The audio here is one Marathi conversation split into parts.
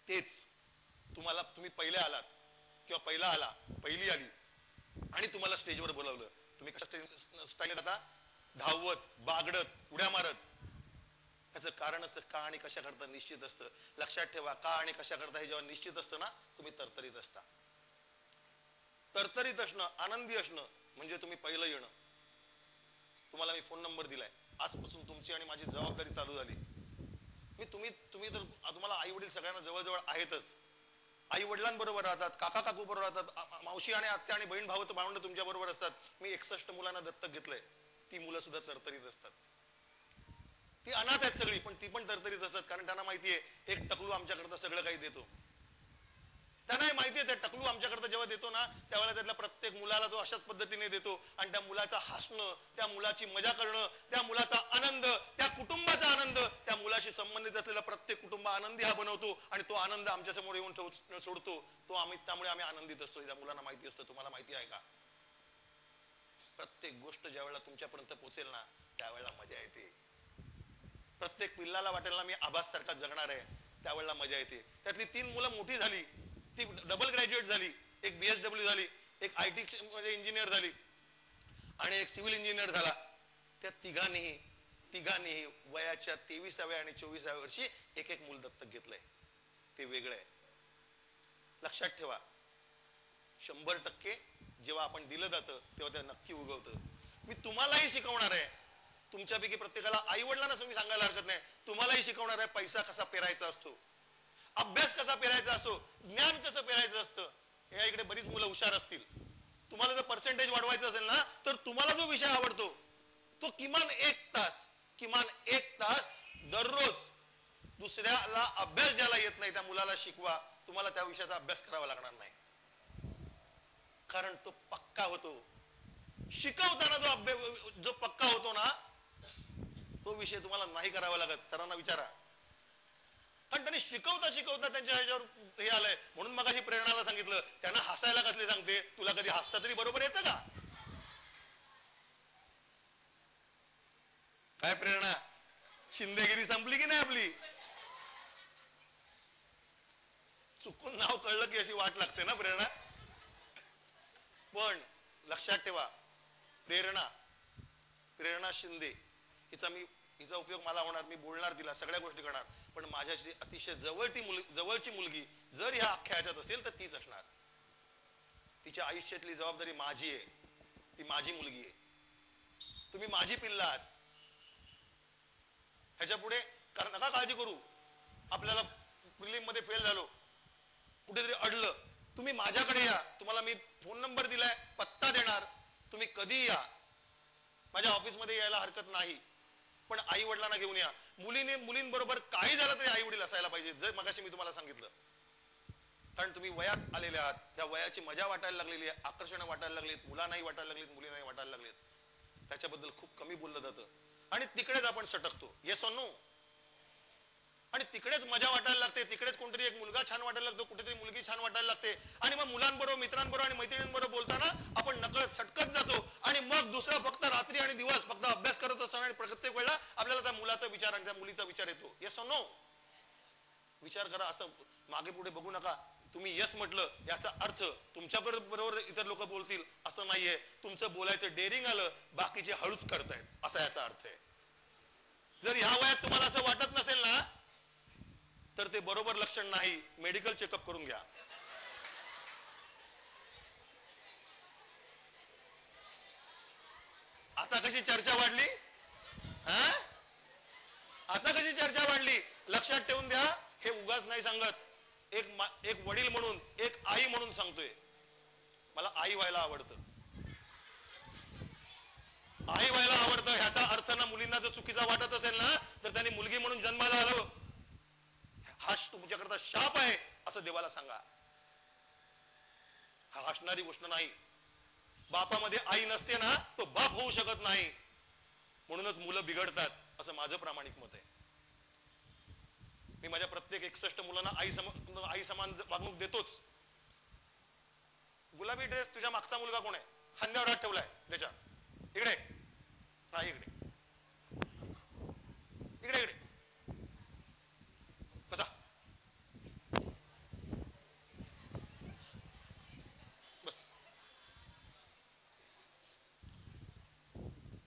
तेच तुम्ही पहिले आलात किंवा पहिला आला, पहिली आली आणि तुम्हाला स्टेजवर बोलावलं, तुम्ही कशा स्टाईल जाता? धावत, बागडत, उड्या मारत. त्याचं कारण असतं का आणि कशा करता निश्चित असतं. लक्षात ठेवा, का आणि कशा करता हे जेव्हा निश्चित असतं ना, तुम्ही तरतरीत असता. तरतरीत असणं, आनंदी असणं म्हणजे तुम्ही पहिलं येणं. तुम्हाला मी फोन नंबर दिलाय, आजपासून तुमची आणि माझी जबाबदारी चालू झाली. तुम्ही तर तुम्हाला आई वडील सगळ्यांना जवळजवळ आहेतच. आई वडिलांबरोबर राहतात, काका काकू बरोबर राहतात, मावशी आणि आत्या आणि बहीण भाऊ भावंड तुमच्या बरोबर असतात. मी 61 मुलांना दत्तक घेतलंय. ती मुलं सुद्धा तरतरीत असतात. ती अनाथ आहेत सगळी, पण ती पण तरतरीत असतात. कारण त्यांना माहितीये एक टकलू आमच्याकरता सगळं काही देतो. त्यांना माहितीये त्या टकलू आमच्याकरता जेव्हा देतो ना, त्यावेळेला त्यातल्या प्रत्येक मुलाला तो अशाच पद्धतीने देतो. आणि त्या मुलाचा हसणं, त्या मुलाची मजा करणं, त्या मुलाचा आनंद, त्या कुटुंबाचा आनंद, त्या मुलाशी संबंधित असलेला प्रत्येक कुटुंब आनंदी हा बनवतो. आणि तो आनंद आमच्या समोर येऊन सोडतो. त्यामुळे आम्ही आनंदित असतो. त्या मुलांना माहिती असतं. तुम्हाला माहिती आहे का? प्रत्येक गोष्ट ज्या वेळेला तुमच्यापर्यंत पोहोचेल ना, त्यावेळेला मजा येते. प्रत्येक पिल्लाला वाटेल ना मी आभास सारखा जगणार आहे, त्यावेळेला मजा येते. त्यातली 3 मुलं मोठी झाली, ती डबल ग्रॅज्युएट झाली, एक BSW झाली, एक IT इंजिनियर झाली आणि एक सिव्हिल इंजिनियर झाला. त्या तिघांनीही वयाच्या 23व्या आणि 24व्या वर्षी एक मूल दत्तक घेतलंय. ते वेगळं आहे. लक्षात ठेवा, 100% जेव्हा आपण दिलं जातं तेव्हा ते नक्की उगवतं. मी तुम्हालाही शिकवणार आहे, तुमच्यापैकी प्रत्येकाला, आई वडिलांना मी सांगायला हरकत नाही, तुम्हालाही शिकवणार आहे पैसा कसा पेरायचा असतो, अभ्यास कसा पेरायचा असतो, ज्ञान कसं पेरायचं असतं. या इकडे बरीच मुलं हुशार असतील. तुम्हाला जर पर्सेंटेज वाढवायचं असेल ना, तर तुम्हाला जो विषय आवडतो तो किमान एक तास दररोज दुसऱ्याला अभ्यास ज्याला येत नाही त्या मुलाला शिकवा. तुम्हाला त्या विषयाचा अभ्यास करावा लागणार नाही, कारण तो पक्का होतो. शिकवताना जो पक्का होतो ना, तो विषय तुम्हाला नाही करावा लागत. सरांना विचारा, कारण त्यांनी शिकवता त्यांच्या ह्याच्यावर हे आलंय. म्हणून मगाशी प्रेरणाला सांगितलं, त्यांना हसायला कसले सांगते, तुला कधी हसता तरी बरोबर येतं का? काय प्रेरणा, शिंदेगिरी संपली की नाही आपली? चुकून नाव कळलं की अशी वाट लागते ना प्रेरणा. पण लक्षात ठेवा, प्रेरणा शिंदे हिचा उपयोग मला होणार, मी बोलणार तिला, सगळ्या गोष्टी करणार. पण माझ्याशी अतिशय जवळची मुलगी जर ह्या अख्ख्या ह्याच्यात असेल तर तीच असणार. तिच्या आयुष्यातली जबाबदारी माझी आहे, ती माझी मुलगी आहे. तुम्ही माझी पिल्लं आहात. ह्याच्या पुढे नका काळजी करू. आपल्याला प्रिलिम मध्ये फेल झालो, कुठेतरी अडलं, तुम्ही माझ्याकडे या. तुम्हाला मी फोन नंबर दिलाय, पत्ता देणार, तुम्ही कधी या. माझ्या ऑफिसमध्ये यायला हरकत नाही, पण आई वडिलांना घेऊन या. मुलींबरोबर काही झालं तरी आई वडील असायला पाहिजे. जर मगाशी मी तुम्हाला सांगितलं, कारण तुम्ही वयात आलेले आहात, त्या वयाची मजा वाटायला लागलेली आहे, आकर्षण वाटायला लागलीत, मुलांनाही वाटायला लागलीत, मुलींनाही वाटायला लागलीत. त्याच्याबद्दल खूप कमी बोललं जातं आणि तिकडेच आपण सटकतो. Yes or no? आणि तिकडेच मजा वाटायला लागते, तिकडेच कोणतरी एक मुलगा छान वाटायला लागतो, कुठेतरी मुलगी छान वाटायला लागते. आणि मग मुलांबरोबर, मित्रांबरोबर आणि मैत्रिणींबरोबर बोलताना आपण नकळत सटकत जातो. आणि मग दुसरा फक्त रात्री आणि दिवस फक्त अभ्यास करत असतो आणि प्रत्येक वेळेला आपल्याला त्या मुलाचा विचार आणि त्या मुलीचा विचार येतो. Yes or no? विचार करा. असं मागे पुढे बघू नका. तुम्ही यस म्हटलं याचा अर्थ तुमच्या बरोबर इतर लोक बोलतील असं नाहीये. तुमचं बोलायचं डेअरिंग आलं, बाकीचे हळूच करतायत असा याचा अर्थ आहे. जर ह्या वयात तुम्हाला असं वाटत नसेल ना, तर ते बरोबर लक्षण नाही. मेडिकल चेकअप करून घ्या. आता कशी चर्चा वाढली? आता कशी चर्चा वाढली? लक्षात ठेवून द्या. हे उगाच नाही सांगत. एक वडील म्हणून, एक आई म्हणून सांगतोय. मला आई व्हायला आवडतं. आई व्हायला आवडतं ह्याचा अर्थ ना, मुलींना जर चुकीचा वाटत असेल ना, तर त्यांनी मुलगी म्हणून जन्माला आलो, हा तुमच्याकरता शाप आहे असं देवाला सांगा. हा हसणारी गोष्ट नाही. बापामध्ये आई नसते ना, तो बाप होऊ शकत नाही. म्हणूनच मुलं बिघडतात असं माझं प्रामाणिक मत आहे. मी माझ्या प्रत्येक 61 मुलांना आई समान वागणूक देतोच. गुलाबी ड्रेस तुझ्या मागचा मुलगा कोण आहे? खांद्यावर हात ठेवलाय त्याच्या. इकडे नाही, इकडे इकडे इकडे बसा.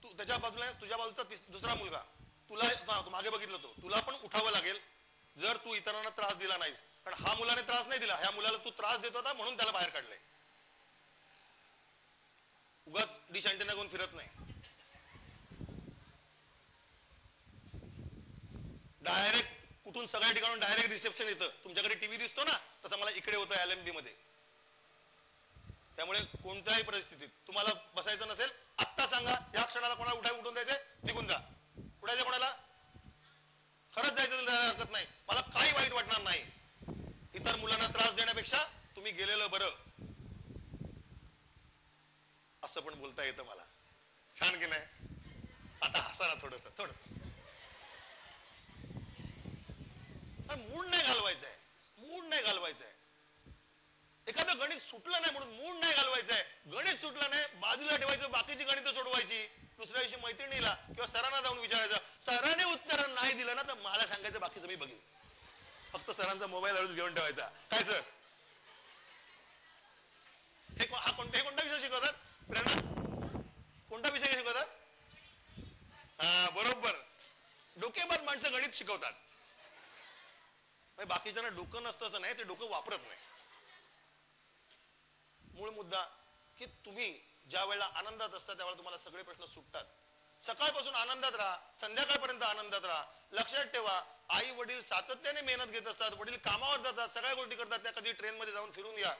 तू त्याच्या बाजूला तुझ्या बाजूचा दुसरा मुलगा तुला मागे बघितलं तो तुला पण उठावं लागेल जर तू इतरांना त्रास दिला नाहीस. कारण हा मुलाने त्रास नाही दिला, ह्या मुलाला तू त्रास देत होता म्हणून त्याला बाहेर काढलंय. उगाच डिश अँटेना घेऊन फिरत नाही. डायरेक्ट कुठून सगळ्या ठिकाणून डायरेक्ट रिसेप्शन येतं. तुमच्याकडे टीव्ही दिसतो ना तसं मला इकडे होतं LMB मध्ये. त्यामुळे कोणत्याही परिस्थितीत तुम्हाला बसायचं नसेल आत्ता सांगा, या क्षणाला कोणाला उठून द्यायचंय निघून जा. उठायचं कोणाला? खरंच जायचं तर हरकत नाही, मला काही वाईट वाटणार नाही. इतर मुलांना त्रास देण्यापेक्षा तुम्ही गेलेलं बरं, असं पण बोलता येतं मला. छान की नाही? आता हसा ना थोडस मूड नाही घालवायचंय, मूड नाही घालवायचंय. एखादं गणित सुटलं नाही म्हणून मूड नाही घालवायचंय. गणित सुटलं नाही बाजूला ठेवायचं, बाकीची गणित सोडवायची. दुसऱ्या दिवशी मैत्रिणीला किंवा सरांना जाऊन विचारायचं, सरांनी उत्तर नाही दिलं ना तर मला सांगायचं बाकीचं मी बघेन. फक्त सरांचा मोबाईल हळूच घेऊन ठेवायचा. काय सर हे कोणता विषय शिकवतात? प्रेरणा कोणता विषय शिकवतात? हा बरोबर, डोकेबाज माणसं गणित शिकवतात. बाकीच्यांना डोकं नसतं असं नाही, ते डोकं वापरत नाही. मूळ मुद्दा की तुम्ही ज्या वेळेला आनंदात असता त्यावेळेला तुम्हाला सगळे प्रश्न सुटतात. सकाळपासून आनंदात राहा, संध्याकाळपर्यंत आनंदात राहा. लक्षात ठेवा, आई वडील सातत्याने मेहनत घेत असतात, वडील कामावर जातात, सगळ्या गोष्टी करतात. त्या कधी ट्रेन मध्ये जाऊन फिरून या,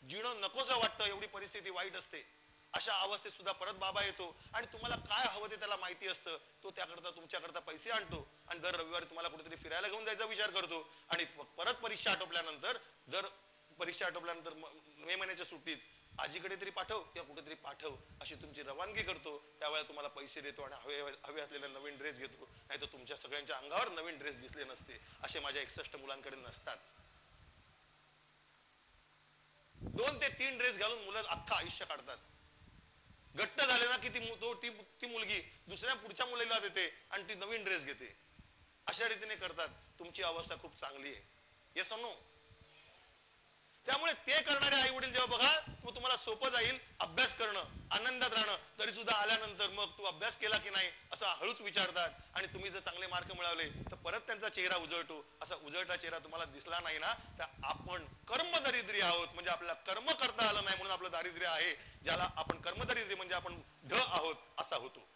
जिणं नकोसं वाटतं, एवढी परिस्थिती वाईट असते. अशा अवस्थेत सुद्धा परत बाबा येतो आणि तुम्हाला काय हवं ते त्याला माहिती असतं. तो त्याकरता तुमच्याकरता पैसे आणतो आणि दर रविवारी तुम्हाला कुठेतरी फिरायला घेऊन जायचा विचार करतो. आणि परत परीक्षा आटोपल्यानंतर मे महिन्याच्या सुट्टीत आजीकडे तरी पाठव किंवा कुठेतरी पाठव अशी तुमची रवानगी करतो. त्यावेळेला तुम्हाला पैसे देतो आणि हवे असलेला नवीन ड्रेस घेतो. नाही तर तुमच्या सगळ्यांच्या अंगावर नवीन ड्रेस दिसले नसते. असे माझ्या 61 मुलांकडे नसतात. 2 ते 3 ड्रेस घालून मुलं अख्खा आयुष्य काढतात. घट्ट झाले ना की ती मुलगी दुसऱ्या पुढच्या मुलीला देते आणि ती नवीन ड्रेस घेते. अशा रीतीने करतात. तुमची अवस्था खूप चांगली आहे. येस और नो? त्यामुळे ते करणारे आई वडील जेव्हा बघा मग तुम्हाला सोपं जाईल अभ्यास करणं, आनंदात राहणं. तरी सुद्धा आल्यानंतर मग तू अभ्यास केला की नाही असं हळूच विचारतात. आणि तुम्ही जर चांगले मार्क मिळवले तर परत त्यांचा चेहरा उजळतो. असा उजळता चेहरा तुम्हाला दिसला नाही ना तर आपण कर्मदरिद्री आहोत. म्हणजे आपल्याला कर्म करता आलं नाही म्हणून आपलं दारिद्र्य आहे. ज्याला आपण कर्मदरिद्री म्हणजे आपण ढ आहोत असा होतो.